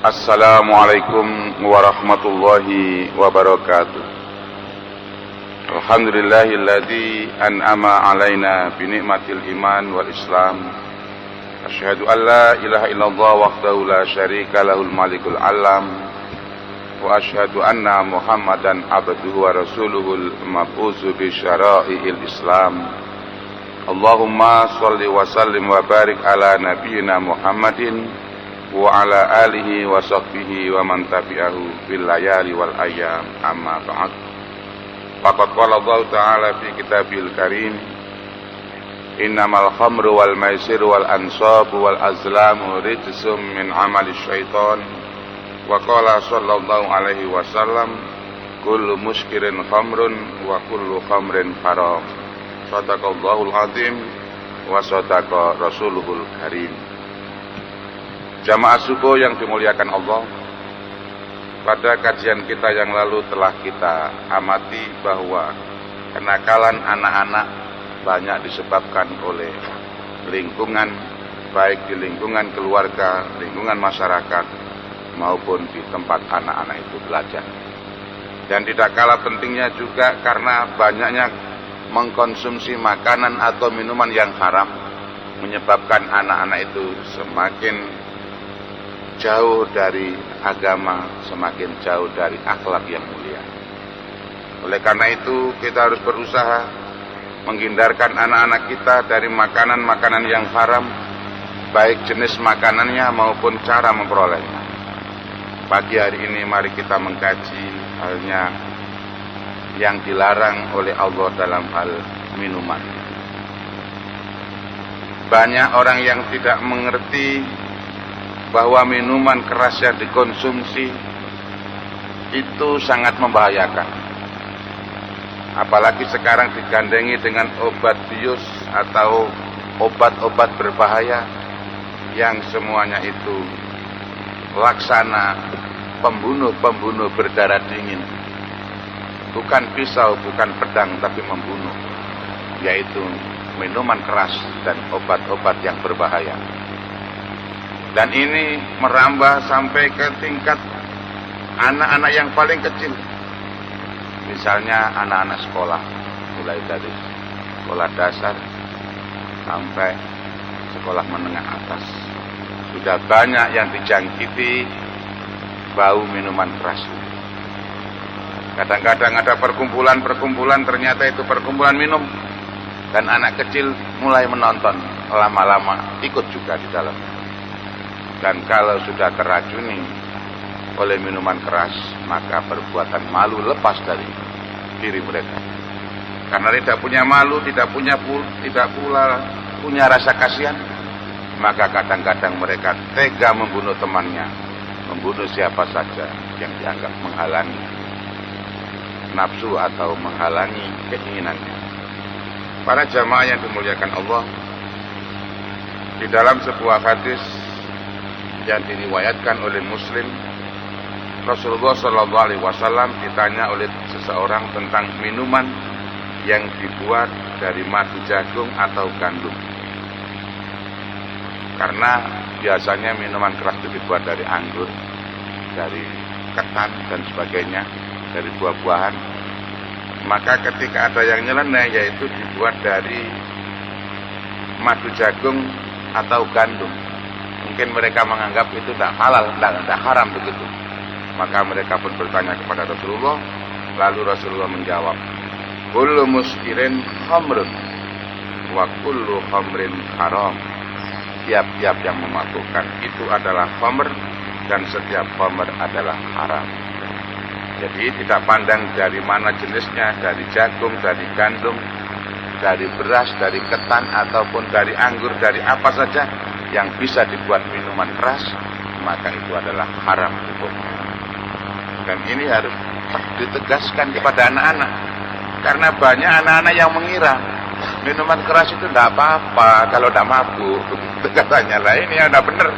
Assalamualaikum warahmatullahi wabarakatuh. Alhamdulillahilladzi an'ama alaina bi ni'matil iman wal islam. Asyhadu an la ilaha illallah wahdahu la syarika lahul malikul alam. Wa asyhadu anna Muhammadan abduhu wa rasuluhul mab'utsu bi syara'il islam. Allahumma shalli wa sallim wa barik ala nabiyyina Muhammadin wa ala alihi wa sahbihi wa man tabi'ahu bil layali wal ayyam, amma ba'd. Faqad qala Allah ta'ala fi kitabil karim, innamal khamru wal maisiru wal ansabu wal azlamu rijsum min amali syaitan. Wa qala sallallahu alaihi wasallam, kullu muskirin khamrun wa kullu khamrin haram. Sadaqallahul azim wa sadaqa rasuluhul karim. Jamaah subuh yang dimuliakan Allah, pada kajian kita yang lalu telah kita amati bahwa kenakalan anak-anak banyak disebabkan oleh lingkungan, baik di lingkungan keluarga, lingkungan masyarakat, maupun di tempat anak-anak itu belajar. Dan tidak kalah pentingnya juga karena banyaknya mengkonsumsi makanan atau minuman yang haram, menyebabkan anak-anak itu semakin jauh dari agama, semakin jauh dari akhlak yang mulia. Oleh karena itu kita harus berusaha menghindarkan anak-anak kita dari makanan-makanan yang haram, baik jenis makanannya maupun cara memperolehnya. Pagi hari ini mari kita mengkaji halnya yang dilarang oleh Allah dalam hal minuman. Banyak orang yang tidak mengerti bahwa minuman keras yang dikonsumsi itu sangat membahayakan. Apalagi sekarang digandengi dengan obat bius atau obat-obat berbahaya yang semuanya itu laksana pembunuh-pembunuh berdarah dingin. Bukan pisau, bukan pedang, tapi membunuh, yaitu minuman keras dan obat-obat yang berbahaya. Dan ini merambah sampai ke tingkat anak-anak yang paling kecil. Misalnya anak-anak sekolah, mulai dari sekolah dasar sampai sekolah menengah atas. Sudah banyak yang dijangkiti bau minuman keras. Kadang-kadang ada perkumpulan-perkumpulan, ternyata itu perkumpulan minum. Dan anak kecil mulai menonton, lama-lama ikut juga di dalamnya. Dan kalau sudah teracuni oleh minuman keras, maka perbuatan malu lepas dari diri mereka. Karena tidak punya malu, tidak pula punya rasa kasihan, maka kadang-kadang mereka tega membunuh temannya, membunuh siapa saja yang dianggap menghalangi nafsu atau menghalangi keinginannya. Para jamaah yang dimuliakan Allah, di dalam sebuah hadis yang diriwayatkan oleh Muslim, Rasulullah SAW ditanya oleh seseorang tentang minuman yang dibuat dari madu jagung atau gandum. Karena biasanya minuman keras itu dibuat dari anggur, dari ketan dan sebagainya, dari buah-buahan. Maka ketika ada yang nyeleneh, yaitu dibuat dari madu jagung atau gandum, mungkin mereka menganggap itu tidak halal, tidak haram begitu. Maka mereka pun bertanya kepada Rasulullah. Lalu Rasulullah menjawab, kullu muskirin khamrun wa kullu khamrin haram. Tiap-tiap yang memabukkan itu adalah khamr, dan setiap khamr adalah haram. Jadi tidak pandang dari mana jenisnya, dari jagung, dari gandum, dari beras, dari ketan, ataupun dari anggur, dari apa saja yang bisa dibuat minuman keras, maka itu adalah haram hukumnya. Dan ini harus ditegaskan kepada anak-anak, karena banyak anak-anak yang mengira minuman keras itu tidak apa-apa kalau tidak mabuk. Katanya lah, ini ada benar.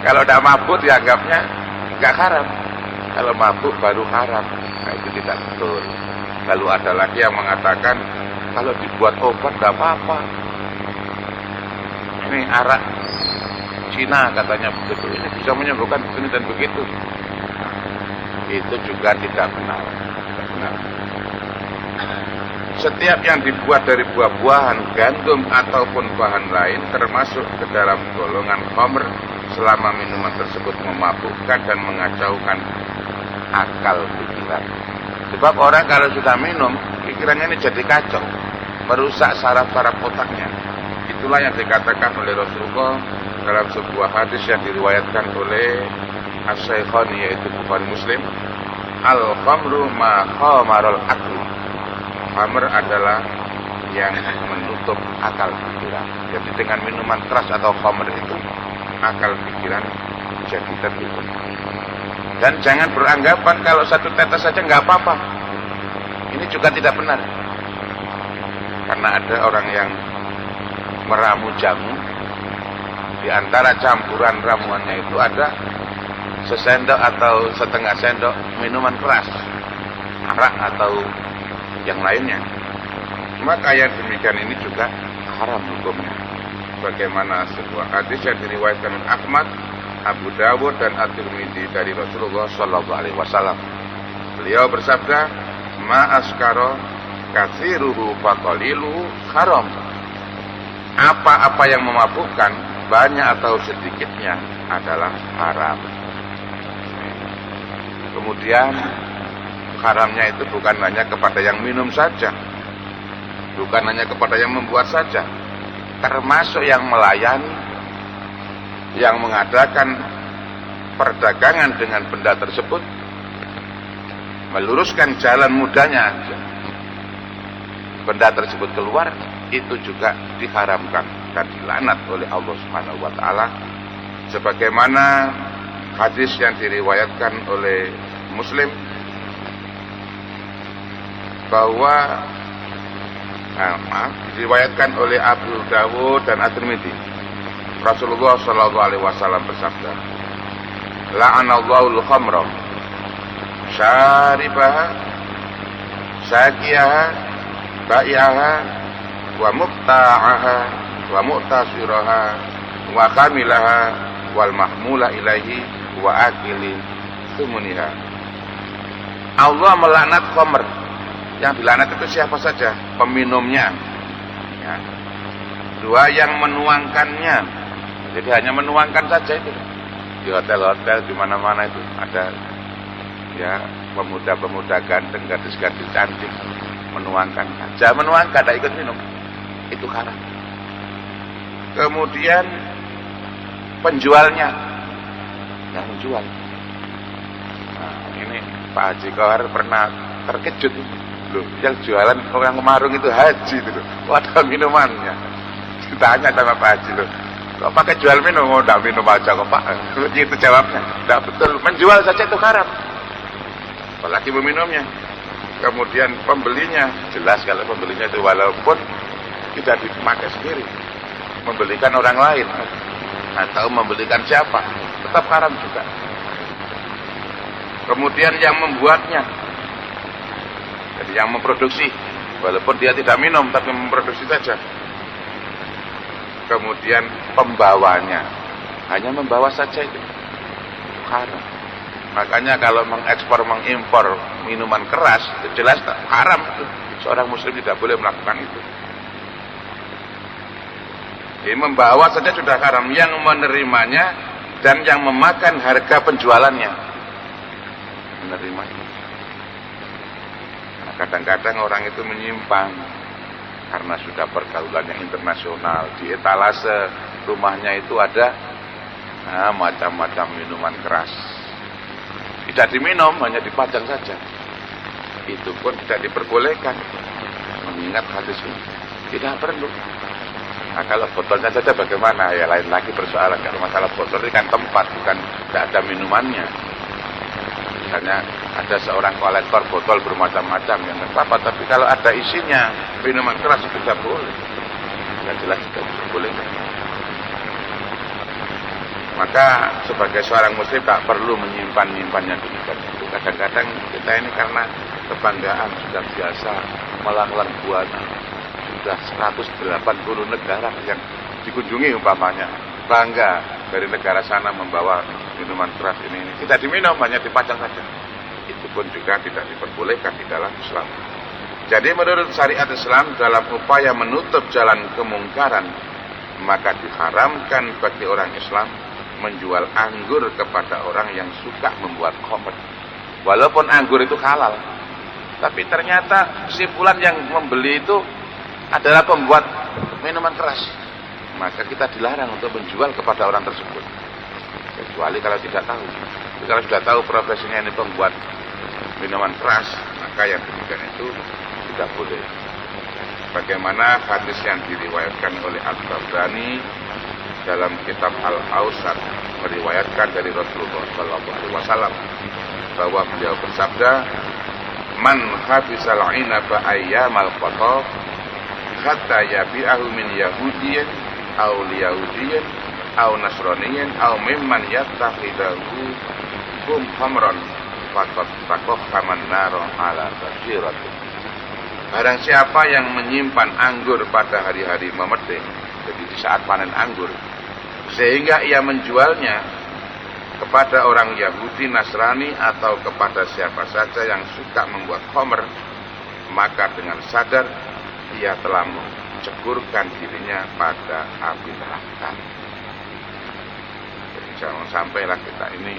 Kalau tidak mabuk dianggapnya nggak haram, kalau mabuk baru haram. Nah, itu tidak betul. Lalu ada lagi yang mengatakan kalau dibuat obat tidak apa-apa. Ini arak Cina katanya begitu, ini bisa menyembuhkan begini dan begitu. Itu juga tidak benar. Setiap yang dibuat dari buah-buahan, gandum ataupun bahan lain termasuk ke dalam golongan khamr selama minuman tersebut memabukkan dan mengacaukan akal pikiran. Sebab orang kalau sudah minum, pikirannya ini jadi kacau, merusak saraf-saraf otaknya. Itulah yang dikatakan oleh Rasulullah dalam sebuah hadis yang diriwayatkan oleh As-Syaikhan, yaitu Bukhari Muslim. Al-khamru ma khamarul aql. Khamr adalah yang menutup akal pikiran. Jadi dengan minuman keras atau khamr itu akal pikiran jadi tertutup. Dan jangan beranggapan kalau satu tetes saja nggak apa-apa. Ini juga tidak benar. Karena ada orang yang meramu jamu, di antara campuran ramuannya itu ada sesendok atau setengah sendok minuman keras, arak atau yang lainnya. Maka yang demikian ini juga haram hukumnya. Bagaimana sebuah hadis yang diriwayatkan oleh Ahmad, Abu Dawud dan At-Tirmidzi dari Rasulullah Sallallahu Alaihi Wasallam. Beliau bersabda, "Ma askaro katsiruhu faqalilu haram." Apa-apa yang memabukkan, banyak atau sedikitnya adalah haram. Kemudian haramnya itu bukan hanya kepada yang minum saja, bukan hanya kepada yang membuat saja, termasuk yang melayani, yang mengadakan perdagangan dengan benda tersebut, meluruskan jalan mudahnya benda tersebut keluar, itu juga diharamkan dan dilaknat oleh Allah Subhanahu wa taala, sebagaimana hadis yang diriwayatkan oleh Muslim bahwa diriwayatkan oleh Abu Dawud dan At-Tirmidzi. Rasulullah sallallahu alaihi wasallam bersabda, "La'anallahu al-khamra syaribaha saqiyaha bai'aha wa muqta'aha wa muqtasiraha wa kamilaha wal mahmula ilaihi wa akili sumuniha." Allah melaknat khamr. Yang dilaknat itu siapa saja? Peminumnya. Ya. Dua, yang menuangkannya. Jadi hanya menuangkan saja itu. Di hotel-hotel di mana-mana itu ada ya pemuda-pemuda ganteng, gadis-gadis cantik menuangkan. Jangan menuangkan, tidak ikut minum. Itu haram. Kemudian penjualnya yang menjual. Nah, ini Pak Haji Kohar pernah terkejut. Loh, yang jualan orang kemarung itu haji itu loh. Ada minumannya. Ditanya sama Pak Haji loh, kok pakai jual minum? Oh, enggak minum aja kok Pak. Itu jawabnya. Enggak betul. Menjual saja itu haram. Apalagi meminumnya. Kemudian pembelinya, jelas kalau pembelinya itu walaupun tidak dipakai sendiri, membelikan orang lain atau membelikan siapa, tetap haram juga. Kemudian yang membuatnya, jadi yang memproduksi, walaupun dia tidak minum tapi memproduksi saja. Kemudian pembawanya, hanya membawa saja itu haram. Makanya kalau mengekspor, mengimpor minuman keras, itu jelas haram. Seorang muslim tidak boleh melakukan itu. Jadi membawa saja sudah haram. Yang menerimanya dan yang memakan harga penjualannya menerimanya. Nah, kadang-kadang orang itu menyimpang karena sudah pergaulan yang internasional. Di etalase rumahnya itu ada macam-macam minuman keras. Tidak diminum, hanya dipajang saja. Itu pun tidak diperbolehkan. Mengingat hadis ini tidak perlu. Nah, kalau botolnya saja bagaimana? Ya lain lagi persoalan. Kalau masalah botol ini kan tempat, bukan tidak ada minumannya. Misalnya ada seorang kolektor botol bermacam-macam, yang tidak apa-apa. Tapi kalau ada isinya minuman keras itu tidak boleh. Yang jelas tidak boleh. Maka sebagai seorang muslim tak perlu menyimpan-nyimpannya demikian. Kadang-kadang kita ini karena kebanggaan sudah biasa melanglang buana, sudah 180 negara yang dikunjungi umpamanya, bangga dari negara sana membawa minuman keras ini tidak diminum, hanya dipajang saja. Itu pun juga tidak diperbolehkan di dalam Islam. Jadi menurut syariat Islam, dalam upaya menutup jalan kemungkaran, maka diharamkan bagi orang Islam menjual anggur kepada orang yang suka membuat khamr. Walaupun anggur itu halal, tapi ternyata kesimpulan yang membeli itu adalah pembuat minuman keras, maka kita dilarang untuk menjual kepada orang tersebut, kecuali kalau tidak tahu. Jadi kalau sudah tahu profesinya ini pembuat minuman keras, maka yang demikian itu tidak boleh. Bagaimana hadis yang diriwayatkan oleh Al-Tabrani dalam kitab Al-Awsat, meriwayatkan dari Rasulullah SAW bahwa beliau bersabda, "Man habisal inaba ayyamal qata hatta yabi'ahu min yahudiyyin aw liyahudiyyin aw nasraniyyin aw mimman yattakhidahu hum khamran faqad taqaffaman naro ala basiratin." Barang siapa yang menyimpan anggur pada hari-hari memetik, jadi di saat panen anggur, sehingga ia menjualnya kepada orang Yahudi, Nasrani, atau kepada siapa saja yang suka membuat khamr, maka dengan sadar ia telah menceburkan dirinya pada api neraka. Jadi jangan sampailah kita ini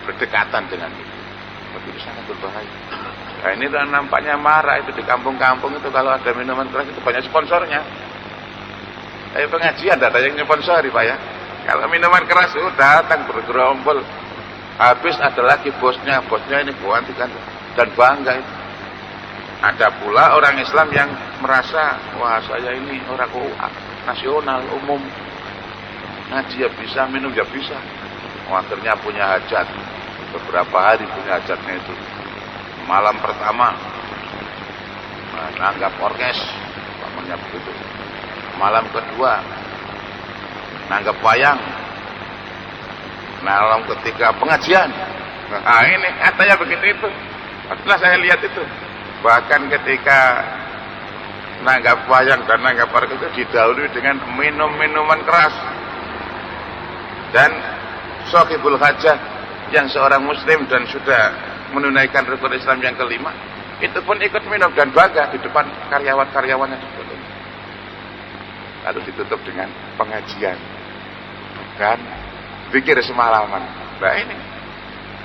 berdekatan dengan itu. Itu sangat berbahaya. Nah ini nampaknya marah itu di kampung-kampung itu kalau ada minuman keras itu banyak sponsornya. Tapi pengajian ada yang nyponsori Pak ya. Kalau minuman keras itu datang bergerombol. Habis ada lagi bosnya ini buanti kan dan bangga itu. Ada pula orang Islam yang merasa, wah saya ini orang nasional umum, ngaji ya bisa, minum ya bisa. Akhirnya punya hajat, beberapa hari punya hajatnya itu. Malam pertama nanggap orkes, namanya begitu. Malam kedua nanggap wayang. Malam ketiga pengajian. Nah ini katanya begitu itu. Setelah saya lihat itu, bahkan ketika nanggap wayang dan nanggap orkes itu didahului dengan minum-minuman keras. Dan Sohibul Hajah yang seorang muslim dan sudah menunaikan rukun Islam yang kelima, itu pun ikut minum dan bangga di depan karyawan-karyawannya sebetulnya. Lalu ditutup dengan pengajian dan zikir semalaman. Nah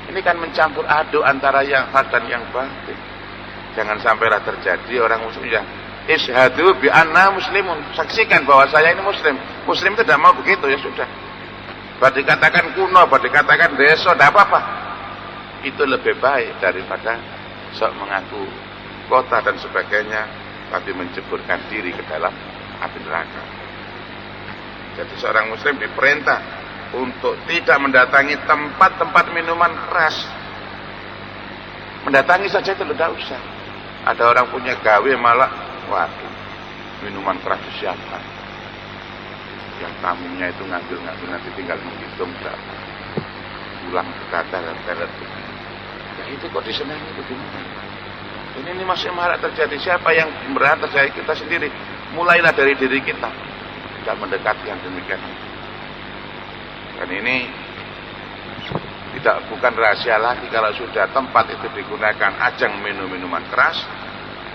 ini kan mencampur aduk antara yang hak dan yang batin. Jangan sampailah terjadi orang muslim yang ishadu bi anna muslimun, saksikan bahwa saya ini muslim. Muslim itu tidak mau begitu, ya sudah. Bahwa dikatakan kuno, bahwa dikatakan deso, tidak apa-apa. Itu lebih baik daripada sok mengaku kota dan sebagainya, tapi menceburkan diri ke dalam api neraka. Jadi seorang muslim diperintah untuk tidak mendatangi tempat-tempat minuman keras. Mendatangi saja itu tidak usah. Ada orang punya gawe malah, waduh, minuman keras disiapkan. Yang tamunya itu ngambil nanti tinggal menghitung berapa. Pulang berkata dan telet. Ya itu kok disenangi begini. Ini masih marak terjadi. Siapa yang berantas dari kita sendiri? Mulailah dari diri kita. Tidak mendekati yang demikian. Dan ini bukan rahasia lagi kalau sudah tempat itu digunakan ajang minum-minuman keras,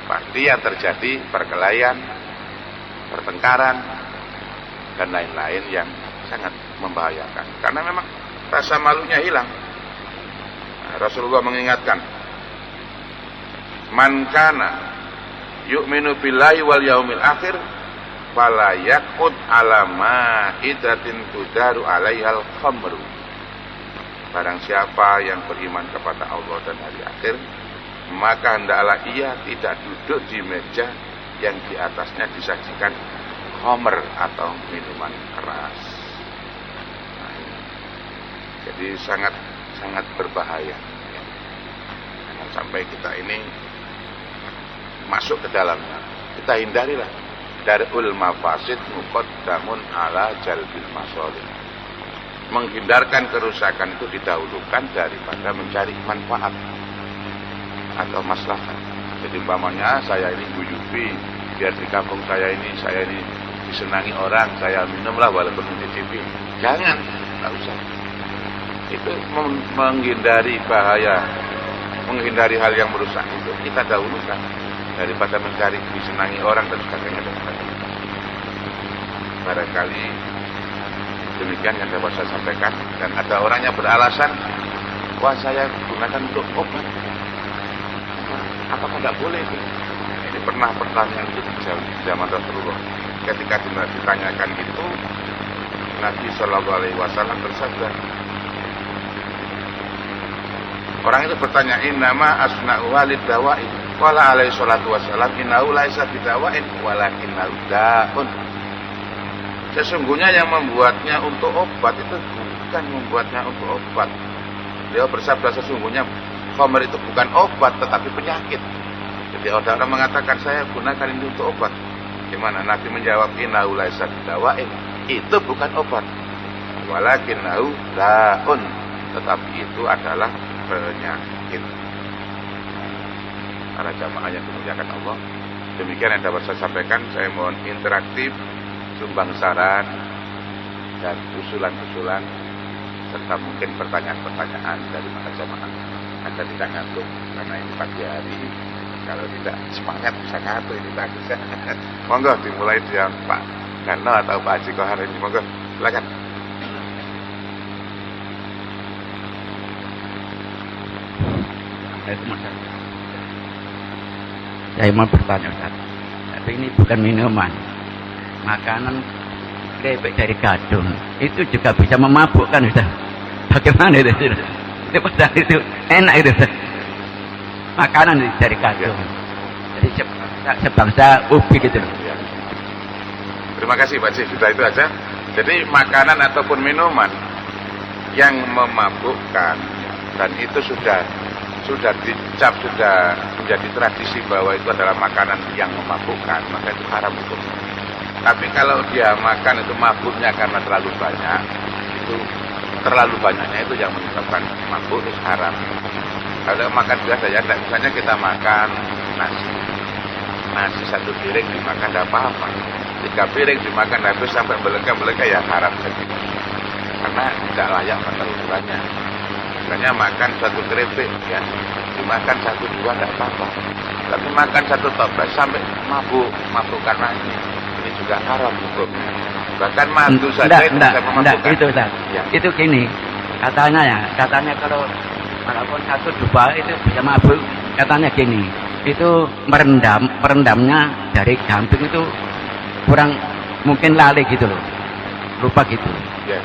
pasti yang terjadi perkelahian, pertengkaran, dan lain-lain yang sangat membahayakan. Karena memang rasa malunya hilang. Nah, Rasulullah mengingatkan, man kana yu'minu billahi wal yaumil akhir fala yaqud ala ma'idatin tudaru 'alaihal khamru. Barang siapa yang beriman kepada Allah dan hari akhir, maka hendaklah ia tidak duduk di meja yang di atasnya disajikan khamr atau minuman keras. Nah, jadi sangat berbahaya. Jangan sampai kita ini masuk ke dalamnya. Kita hindarilah. Darul mafasid muqaddamun ala jalbil masalih. Menghindarkan kerusakan itu didahulukan daripada mencari manfaat atau maslahat. Jadi umpamanya saya ini guyubi, biar di kampung saya ini disenangi orang, saya minumlah walaupun mencicipi. Jangan, nggak usah. Itu menghindari bahaya, menghindari hal yang merusak itu kita dahulukan daripada mencari disenangi orang dan sebagainya. Barangkali demikian yang dapat saya sampaikan. Dan ada orang yang beralasan, wah saya gunakan untuk obat, apakah tidak boleh itu? Ini pernah pertanyaan itu di zaman Rasulullah. Ketika ditanyakan itu, Nabi Shallallahu Alaihi Wasallam bersabda, orang itu bertanya, innama asna'u walid dawain, qala alaihi salatu wassalam, innahu laisa bidawain walakinnahu da'un. Sesungguhnya yang membuatnya untuk obat itu bukan membuatnya untuk obat. Dia bersabda, sesungguhnya khamr itu bukan obat tetapi penyakit. Jadi orang mengatakan saya gunakan ini untuk obat. Gimana? Nabi menjawab, innahu laisa bidawain, itu bukan obat. Walakinnahu da'un, tetapi itu adalah penyakit. Para jamaah yang dimuliakan Allah, demikian yang dapat saya sampaikan. Saya mohon interaktif, sumbang saran dan usulan-usulan serta mungkin pertanyaan-pertanyaan dari para jamaah. Anda tidak ngantuk karena ini pagi hari. Kalau tidak semangat bisa ngantuk, ini bagus ya. Monggo dimulai dengan Pak Gano atau Pak Haji Kohar ini. Monggo silakan. Saya mau bertanya, Ustaz. Tapi ini bukan minuman, makanan keripik dari gadung. Itu juga bisa memabukkan, Ustaz. Bagaimana itu? Itu padahal itu enak itu, Ustaz. Makanan dari gadung. Jadi sebangsa ubi gitu. Ya. Terima kasih Pak Cik, sudah itu aja. Jadi makanan ataupun minuman yang memabukkan, dan itu sudah dicap, sudah menjadi tradisi bahwa itu adalah makanan yang memabukkan, maka itu haram hukumnya. Tapi kalau dia makan itu mabuknya karena terlalu banyak, itu terlalu banyaknya itu yang menyebabkan mabuk, itu haram. Kalau makan biasa ya, misalnya kita makan nasi satu piring dimakan tidak apa-apa, 3 piring dimakan habis sampai beleka-beleka ya haram saja, karena tidak layak pada ukurannya. Misalnya makan 1 keripik ya, dimakan 1-2 tidak apa-apa, tapi makan 1 toples sampai mabuk karena ini juga haram hukumnya. Bahkan madu saja itu bisa memabukkan. Itu Ustaz. Ya. Itu gini, katanya kalau walaupun 1-2 itu bisa mabuk, katanya gini, itu merendamnya dari gamping itu kurang, mungkin lali gitu loh, lupa gitu. Yes.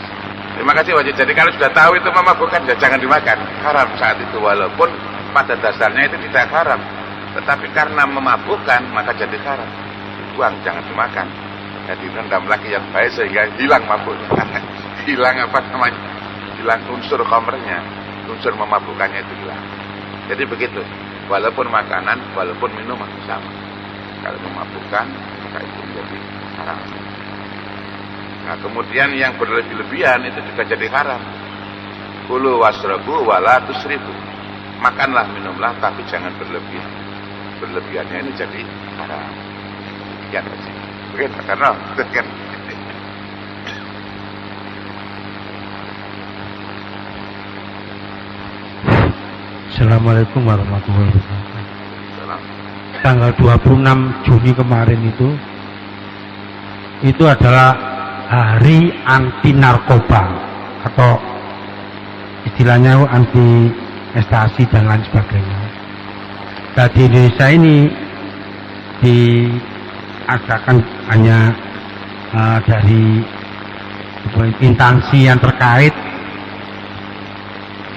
Terima kasih Wajib. Jadi kalau sudah tahu itu memabukkan, ya jangan dimakan. Haram saat itu, walaupun pada dasarnya itu tidak haram, tetapi karena memabukkan maka jadi haram. Buang, jangan dimakan. Jadi rendam lagi yang baik sehingga hilang mabuknya. Hilang hilang unsur khamrnya, unsur memabukkannya itu hilang. Jadi begitu. Walaupun makanan, walaupun minuman sama. Kalau memabukkan maka itu menjadi haram. Nah, kemudian yang berlebih-lebihan itu juga jadi haram. Kulu wasrabu wala tusrifu. Makanlah, minumlah, tapi jangan berlebihan. Berlebihannya ini jadi haram. Ya, mungkin karena kan. Assalamualaikum warahmatullahi wabarakatuh. Tanggal 26 Juni kemarin itu adalah Hari Anti Narkoba, atau istilahnya anti ekstasi dan lain sebagainya. Nah, di Indonesia ini diadakan hanya dari instansi yang terkait,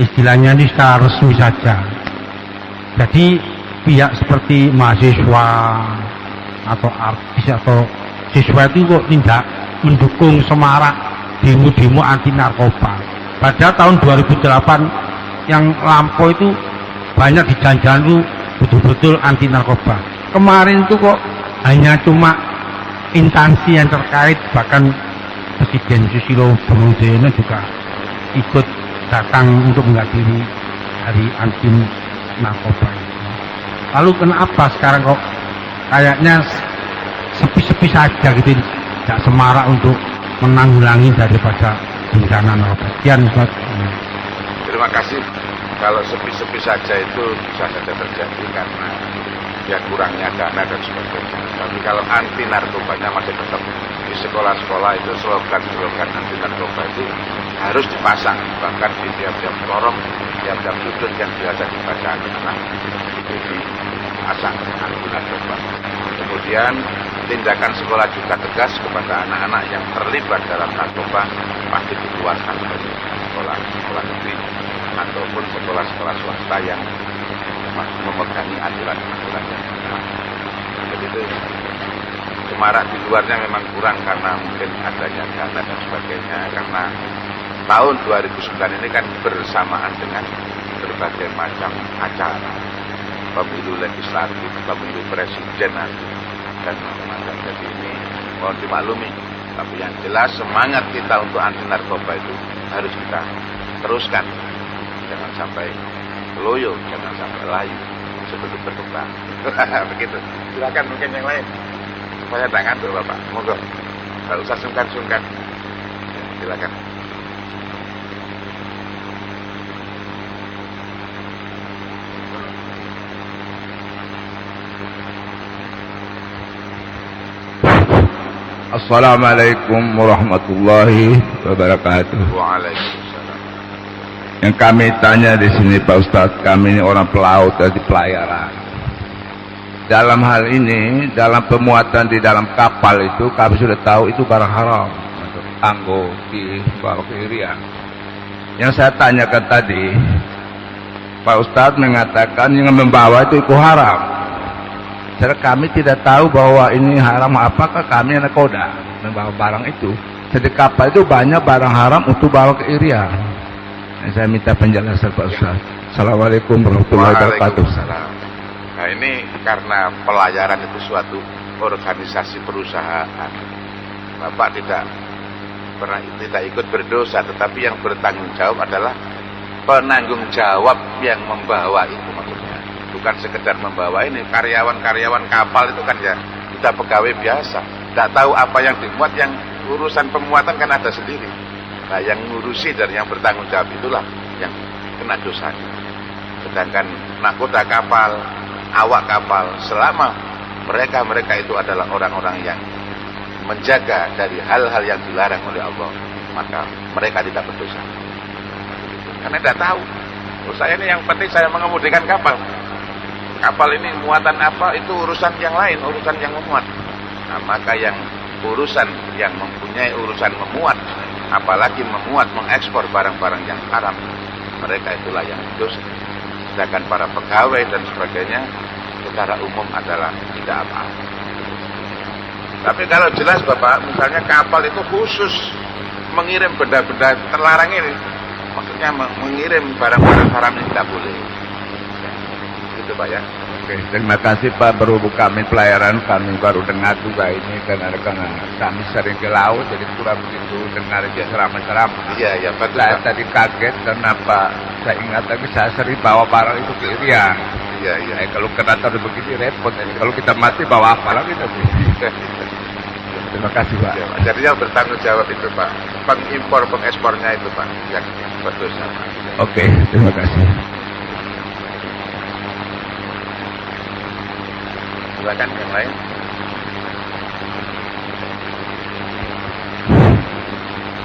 istilahnya ini secara resmi saja. Jadi pihak seperti mahasiswa atau artis atau siswa itu kok tidak mendukung semarak demo-demo anti narkoba. Pada tahun 2008 yang lampau itu banyak di jalan-jalan itu betul-betul anti narkoba. Kemarin itu kok hanya cuma instansi yang terkait, bahkan Presiden Susilo Bambang Yudhoyono juga ikut datang untuk menghadiri hari anti narkoba. Lalu kenapa sekarang kok kayaknya sepi-sepi saja gitu? tidak semarak untuk menanggulangi daripada bencana narkoba. Sekian Ustaz. Terima kasih. Kalau sepi-sepi saja itu bisa saja terjadi karena ya kurangnya dana dan sebagainya. Tapi kalau anti narkobanya masih tetap di sekolah-sekolah itu slogan anti narkoba itu harus dipasang, bahkan di tiap-tiap lorong, tiap-tiap sudut yang biasa dibaca anak-anak itu dipasang anti narkoba. Kemudian tindakan sekolah juga tegas kepada anak-anak yang terlibat dalam narkoba pasti dikeluarkan dari sekolah negeri ataupun sekolah-sekolah swasta yang memegangi aturan-aturan yang benar. Jadi itu semarak di luarnya memang kurang karena mungkin adanya dana dan sebagainya, karena tahun 2009 ini kan bersamaan dengan berbagai macam acara pemilu legislatif, pemilu presiden dan macam-macam. Jadi ini mohon dimaklumi, tapi yang jelas semangat kita untuk anti narkoba itu harus kita teruskan. Jangan sampai loyo, jangan sampai layu sebelum berkembang. Begitu. Silakan mungkin yang lain. Saya tak ngantuk Bapak. Monggo. Tidak usah sungkan-sungkan. Silakan. Assalamualaikum warahmatullahi wabarakatuh. Waalaikumsalam. Yang kami tanya di sini Pak Ustadz, kami ini orang pelaut dari pelayaran. Dalam hal ini, dalam pemuatan di dalam kapal itu, kami sudah tahu itu barang haram. Anggo di bawah ke Irian. Yang saya tanyakan tadi, Pak Ustadz mengatakan yang membawa itu haram. Secara kami tidak tahu bahwa ini haram, apakah kami anak koda membawa barang itu. Jadi kapal itu banyak barang haram untuk bawa ke Irian. Saya minta penjelasan Pak Ustaz. Assalamualaikum warahmatullahi wabarakatuh. Nah ini karena pelayaran itu suatu organisasi perusahaan. Bapak tidak ikut berdosa, tetapi yang bertanggung jawab adalah penanggung jawab yang membawa itu maksudnya. Bukan sekedar membawa ini, karyawan-karyawan kapal itu kan ya kita pegawai biasa. Tidak tahu apa yang dimuat, yang urusan pemuatan kan ada sendiri. Nah yang ngurusi dan yang bertanggung jawab itulah yang kena dosa. Sedangkan nakoda kapal, awak kapal, selama mereka itu adalah orang-orang yang menjaga dari hal-hal yang dilarang oleh Allah, maka mereka tidak berdosa. Karena tidak tahu. Saya ini yang penting saya mengemudikan kapal. Kapal ini muatan apa itu urusan yang lain, urusan yang memuat. Nah, maka yang urusan yang mempunyai urusan memuat, apalagi memuat, mengekspor barang-barang yang haram, mereka itulah yang dosa. Sedangkan para pegawai dan sebagainya secara umum adalah tidak apa-apa. Tapi kalau jelas Bapak, misalnya kapal itu khusus mengirim benda-benda terlarang ini, maksudnya mengirim barang-barang haram ini tidak boleh. Gitu Pak ya. Oke, terima kasih Pak. Berhubung kami pelayaran, kami baru dengar juga ini karena kami sering ke laut, jadi kurang begitu dengar dia ceramah-ceramah. Iya, betul. Saya tadi kaget karena Pak, saya ingat lagi saya sering bawa barang itu ke Irian. Iya. Kalau kena taruh begini repot. Jadi kalau kita mati bawa apa lagi tadi? Terima kasih Pak. Ya, jadi yang bertanggung jawab itu Pak, pengimpor, pengekspornya itu Pak, yang berdosa. Oke, terima kasih. Silakan yang lain.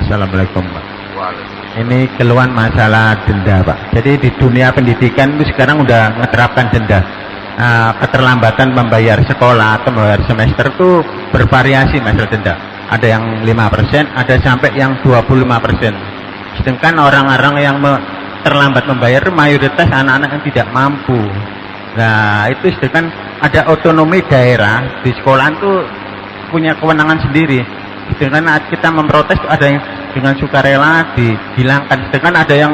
Assalamualaikum Pak. Waalaikumsalam. Ini keluhan masalah denda Pak. Jadi di dunia pendidikan itu sekarang udah menerapkan denda. Keterlambatan membayar sekolah atau membayar semester itu bervariasi masalah denda. Ada yang 5%, ada sampai yang 25%. Sedangkan orang-orang yang terlambat membayar mayoritas anak-anak yang tidak mampu. Nah itu sedangkan ada otonomi daerah di sekolah itu punya kewenangan sendiri. Sedangkan kita memprotes ada yang dengan sukarela dihilangkan. Sedangkan ada yang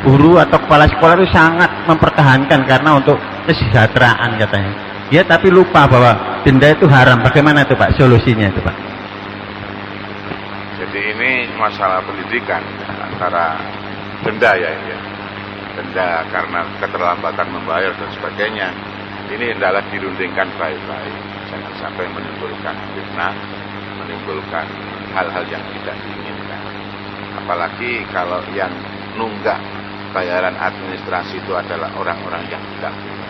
guru atau kepala sekolah itu sangat mempertahankan karena untuk kesejahteraan katanya. Ya tapi lupa bahwa denda itu haram. Bagaimana itu Pak solusinya itu Pak? Jadi ini masalah pendidikan antara denda ya. Denda karena keterlambatan membayar dan sebagainya. Ini hendaklah dirundingkan baik-baik. Jangan sampai menimbulkan fitnah, menimbulkan hal-hal yang tidak diinginkan. Apalagi kalau yang nunggak bayaran administrasi itu adalah orang-orang yang tidak punya.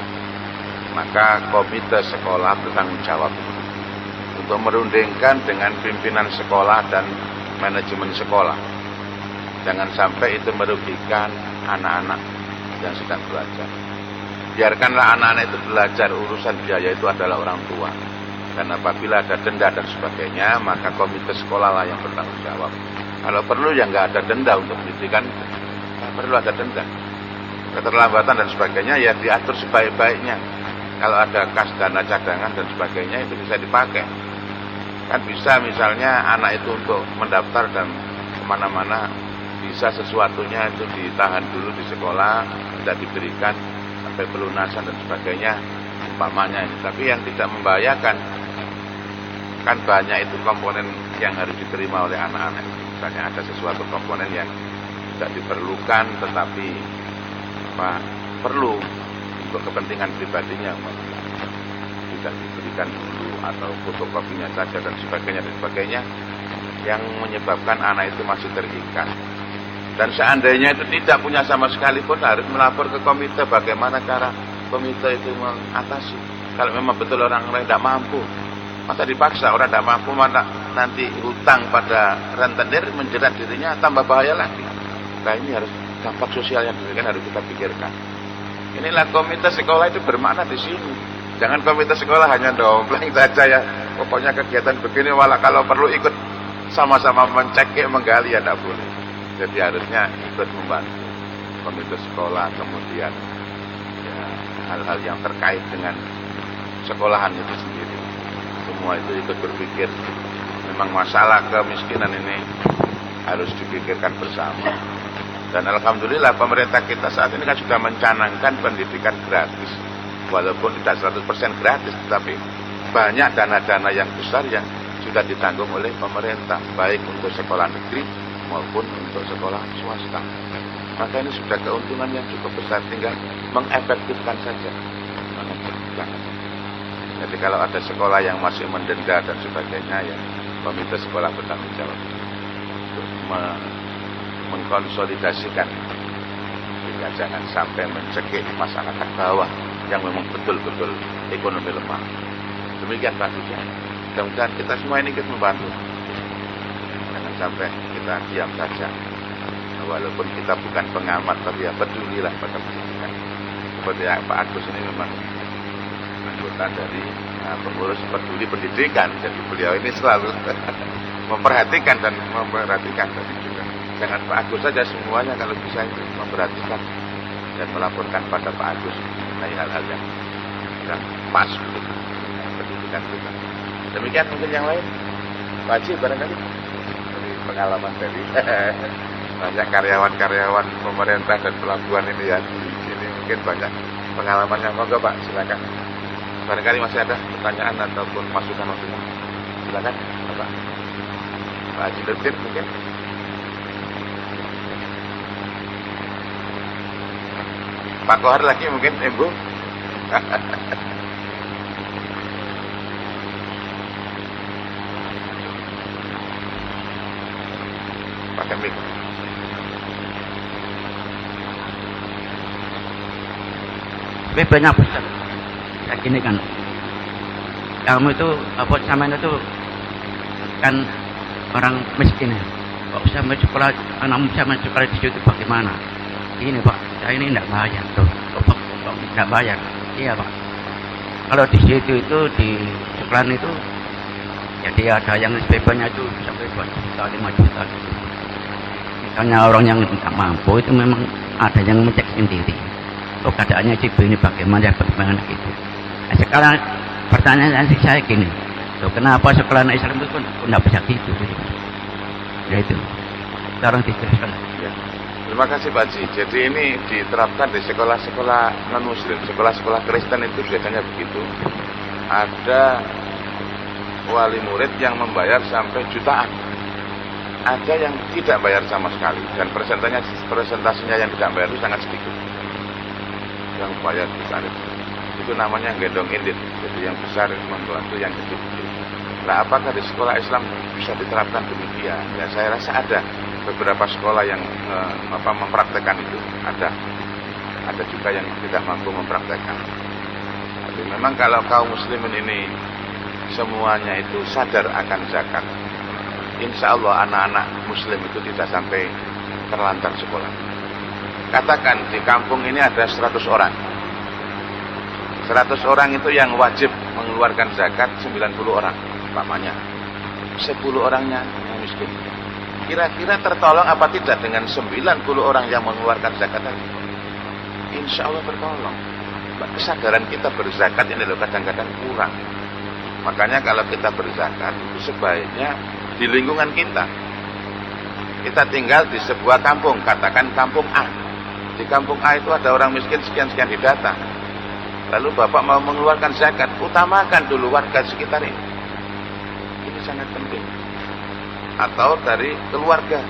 Maka komite sekolah bertanggung jawab untuk merundingkan dengan pimpinan sekolah dan manajemen sekolah. Jangan sampai itu merugikan anak-anak yang sedang belajar. Biarkanlah anak-anak itu belajar, urusan biaya itu adalah orang tua. Dan apabila ada denda dan sebagainya, maka komite sekolah lah yang bertanggung jawab. Kalau perlu ya nggak ada denda untuk pendidikan, nggak perlu ada denda. Keterlambatan dan sebagainya ya diatur sebaik-baiknya. Kalau ada kas dana cadangan dan sebagainya itu bisa dipakai. Kan bisa misalnya anak itu untuk mendaftar dan kemana-mana, bisa sesuatunya itu ditahan dulu di sekolah, tidak diberikan sampai pelunasan dan sebagainya, umpamanya ini. Tapi yang tidak membahayakan, kan banyak itu komponen yang harus diterima oleh anak-anak. Misalnya ada sesuatu komponen yang tidak diperlukan tetapi perlu untuk kepentingan pribadinya, tidak diberikan dulu atau fotokopinya saja dan sebagainya, yang menyebabkan anak itu masih terikat. Dan seandainya itu tidak punya sama sekali pun harus melapor ke komite bagaimana cara komite itu mengatasi. Kalau memang betul orang lain tidak mampu, masa dipaksa orang tidak mampu, mana nanti hutang pada rentenir menjerat dirinya tambah bahaya lagi. Nah ini harus dampak sosial yang demikian harus kita pikirkan. Inilah komite sekolah itu bermakna di sini. Jangan komite sekolah hanya dompleng saja ya. Pokoknya kegiatan begini malah kalau perlu ikut sama-sama mencekik menggali ya tidak boleh. Jadi harusnya ikut membantu komite sekolah, kemudian ya, hal-hal yang terkait dengan sekolahan itu sendiri. Semua itu ikut berpikir. Memang masalah kemiskinan ini harus dipikirkan bersama. Dan alhamdulillah pemerintah kita saat ini kan sudah mencanangkan pendidikan gratis. Walaupun tidak 100% gratis, tetapi banyak dana-dana yang besar yang sudah ditanggung oleh pemerintah, baik untuk sekolah negeri maupun untuk sekolah swasta. Maka ini sudah keuntungan yang cukup besar, tinggal mengefektifkan saja. Jadi kalau ada sekolah yang masih mendenda dan sebagainya, ya komite sekolah bertanggung jawab untuk mengkonsolidasikan, sehingga jangan sampai mencekik masyarakat bawah yang memang betul-betul ekonomi lemah. Demikian Pak Duja. Mudah-mudahan kita semua ini ikut membantu. Jangan sampai kita diam saja. Walaupun kita bukan pengamat, tapi ya pedulilah pada pendidikan. Seperti Pak Agus ini memang anggota dari pengurus peduli pendidikan. Jadi beliau ini selalu memperhatikan dan memperhatikan tadi juga. Jangan Pak Agus saja, semuanya kalau bisa itu memperhatikan dan melaporkan pada Pak Agus mengenai hal-hal yang pas untuk pendidikan kita. Demikian mungkin yang lain. Pak Haji barangkali dari pengalaman dari banyak karyawan-karyawan pemerintah dan pelabuhan ini ya. Ini mungkin banyak pengalamannya. Monggo Pak, silakan. Barangkali masih ada pertanyaan ataupun masukan-masukan. Silakan Pak. Pak Haji Nurdin mungkin. Pak Kohar lagi mungkin, Ibu. Pakai mic. Tapi banyak besar. Kayak gini kan. Kamu itu, apa sama itu kan orang miskin ya. Kok bisa sekolah, anakmu bisa sekolah di situ bagaimana? Ini Pak, saya ini tidak bayar tuh. Tidak bayar. Iya Pak. Kalau di situ itu di sekolah itu, jadi ada yang SPP-nya itu sampai 2 juta, 5 juta gitu. Misalnya orang yang tidak mampu itu memang ada yang mencek sendiri. Oh keadaannya Cibu ini bagaimana gitu. Nah, sekarang pertanyaan saya gini, loh, kenapa sekolah Islam itu pun tidak bisa gitu? Ya itu. Sekarang diteruskan. Ya. Terima kasih Pak Haji. Jadi ini diterapkan di sekolah-sekolah non-muslim, sekolah-sekolah Kristen itu biasanya begitu. Ada wali murid yang membayar sampai jutaan. Ada yang tidak bayar sama sekali. Dan persentasenya yang tidak bayar itu sangat sedikit. Yang bayar besar itu namanya gendong indit. Jadi yang besar membantu yang kecil-kecil. Nah, apakah di sekolah Islam bisa diterapkan demikian? Ya, saya rasa ada beberapa sekolah yang mempraktekkan itu. Ada juga yang tidak mampu mempraktekkan. Tapi memang kalau kaum muslimin ini semuanya itu sadar akan zakat, insya Allah anak-anak muslim itu tidak sampai terlantar sekolah. Katakan di kampung ini ada 100 orang. 100 orang itu yang wajib mengeluarkan zakat 90 orang. Umpamanya 10 orangnya yang miskin. Kira-kira tertolong apa tidak dengan 90 orang yang mengeluarkan zakat tadi? Insya Allah tertolong. Kesadaran kita berzakat ini loh kadang-kadang kurang. Makanya kalau kita berzakat itu sebaiknya di lingkungan kita. Kita tinggal di sebuah kampung, katakan kampung A. Di kampung A itu ada orang miskin sekian-sekian didata. Lalu Bapak mau mengeluarkan zakat, utamakan dulu warga sekitar ini. Ini sangat penting. Atau dari keluarga.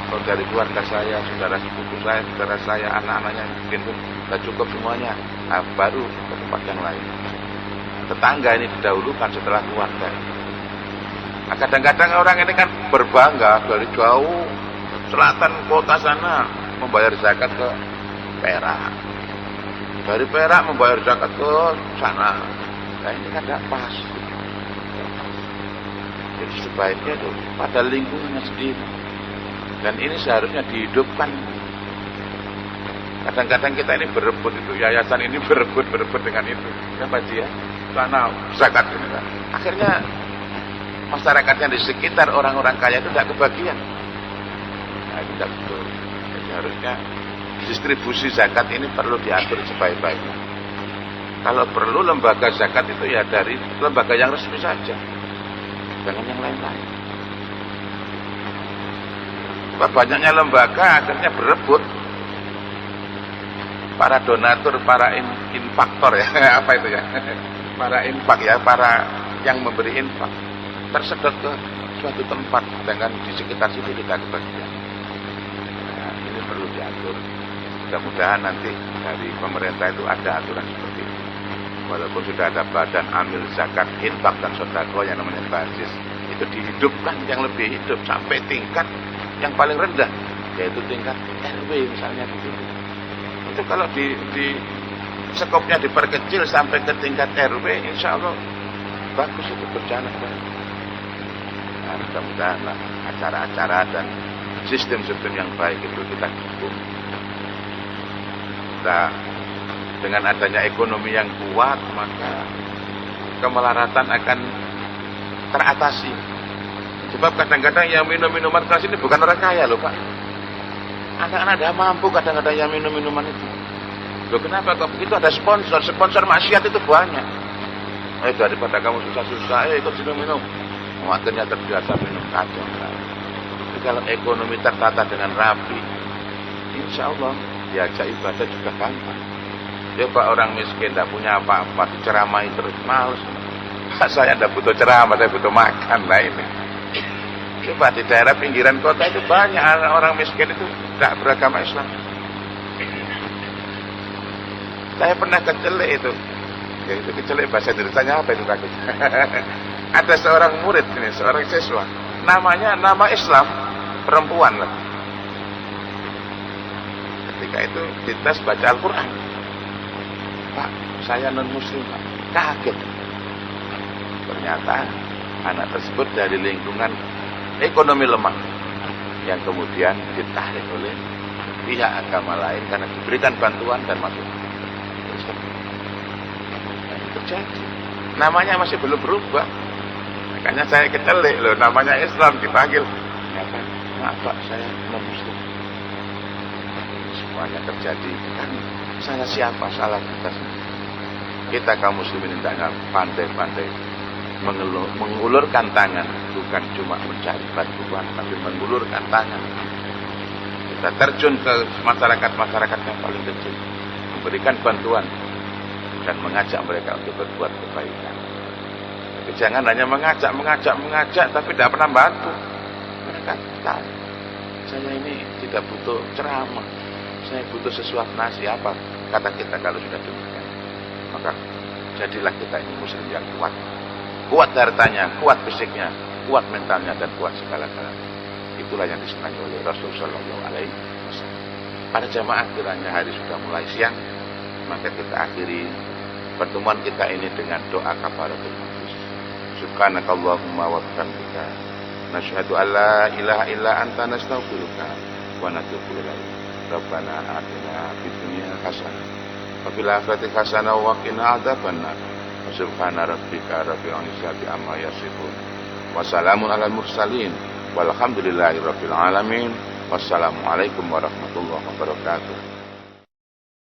Atau dari keluarga saya, saudara sepupu saya, saudara saya, anak-anaknya mungkin pun sudah cukup semuanya. Nah, baru ke tempat yang lain. Tetangga ini didahulukan setelah keluarga. Nah, kadang-kadang orang ini kan berbangga dari jauh selatan kota sana membayar zakat ke Perak. Dari Perak membayar zakat ke sana. Nah, ini kan tidak pas. Jadi sebaiknya itu pada lingkungannya sendiri. Dan ini seharusnya dihidupkan. Kadang-kadang kita ini berebut itu, yayasan ini berebut dengan itu. Ya Pak Ji ya, sana zakat ini. Akhirnya masyarakatnya di sekitar orang-orang kaya itu tidak kebagian. Nah, itu tidak betul. Jadi harusnya distribusi zakat ini perlu diatur sebaik-baiknya. Kalau perlu lembaga zakat itu ya dari lembaga yang resmi saja, jangan yang lain-lain. Banyaknya lembaga akhirnya berebut. Para donatur, para infaktor ya, apa itu ya? Para infak ya, para yang memberi infak tersedot ke suatu tempat dengan di sekitar situ tidak kebagian. Nah, ini perlu diatur. Mudah-mudahan nanti dari pemerintah itu ada aturan seperti itu. Walaupun sudah ada badan amil zakat, infak dan sedekah yang namanya basis, itu dihidupkan yang lebih hidup sampai tingkat yang paling rendah, yaitu tingkat RW misalnya gitu. Itu kalau di skopnya diperkecil sampai ke tingkat RW, insya Allah bagus itu berjalan. Nah, mudah-mudahan acara-acara dan sistem-sistem yang baik itu kita dukung. Kita dengan adanya ekonomi yang kuat, maka kemelaratan akan teratasi. Sebab kadang-kadang yang minum minuman keras ini bukan orang kaya loh Pak. Anak-anak tidak mampu kadang-kadang yang minum minuman itu. Loh kenapa kok begitu? Ada sponsor maksiat itu banyak. Daripada kamu susah-susah, ikut minum. Akhirnya terbiasa minum kacau. Tapi kalau ekonomi tertata dengan rapi, insya Allah diajak ibadah juga gampang. Ya Pak, orang miskin tidak punya apa-apa, diceramahi terus, males. Saya tidak butuh ceramah, saya butuh makan. Nah ini. Coba di daerah pinggiran kota itu banyak orang miskin itu tidak beragama Islam. Saya pernah kecelek itu. Ya itu kecelek bahasa Indonesia apa itu takut. Ada seorang murid ini, seorang siswa. Namanya nama Islam, perempuan lah. Ketika itu dites baca Al-Quran. Pak, saya non muslim Pak. Kaget. Ternyata anak tersebut dari lingkungan ekonomi lemah yang kemudian ditarik oleh pihak agama lain karena diberikan bantuan dan masuk. Terjadi. Namanya masih belum berubah. Makanya saya kecelek loh, namanya Islam dipanggil. Ternyata, maaf Pak, saya non muslim. Semuanya terjadi. Kan salah siapa? Salah kita sendiri. Kita kaum muslimin tidak pandai-pandai mengulurkan tangan, bukan cuma mencari bantuan, tapi mengulurkan tangan. Kita terjun ke masyarakat yang paling kecil, memberikan bantuan dan mengajak mereka untuk berbuat kebaikan. Tapi jangan hanya mengajak, tapi tidak pernah bantu. Mereka tahu, saya ini tidak butuh ceramah, saya butuh sesuap nasi apa kata kita kalau sudah demikian. Maka jadilah kita ini muslim yang kuat. kuat hartanya, kuat fisiknya, kuat mentalnya, dan kuat segala-galanya. Itulah yang disenangi oleh Rasulullah SAW. Pada jamaah kiranya hari sudah mulai siang, maka kita akhiri pertemuan kita ini dengan doa kafaratul majlis. Subhanakallahumma wa bihamdika, nasyhadu an la ilaha illa anta, nastaghfiruka wa natubu ilaik. Rabbana atina fid dunya hasanah wa fil akhirati hasanah wa qina adzabannar. Subhana rabbika rabbil izzati amma yasifun. Wassalamun alal mursalin. Walhamdulillahi rabbil alamin. Wassalamualaikum warahmatullahi wabarakatuh.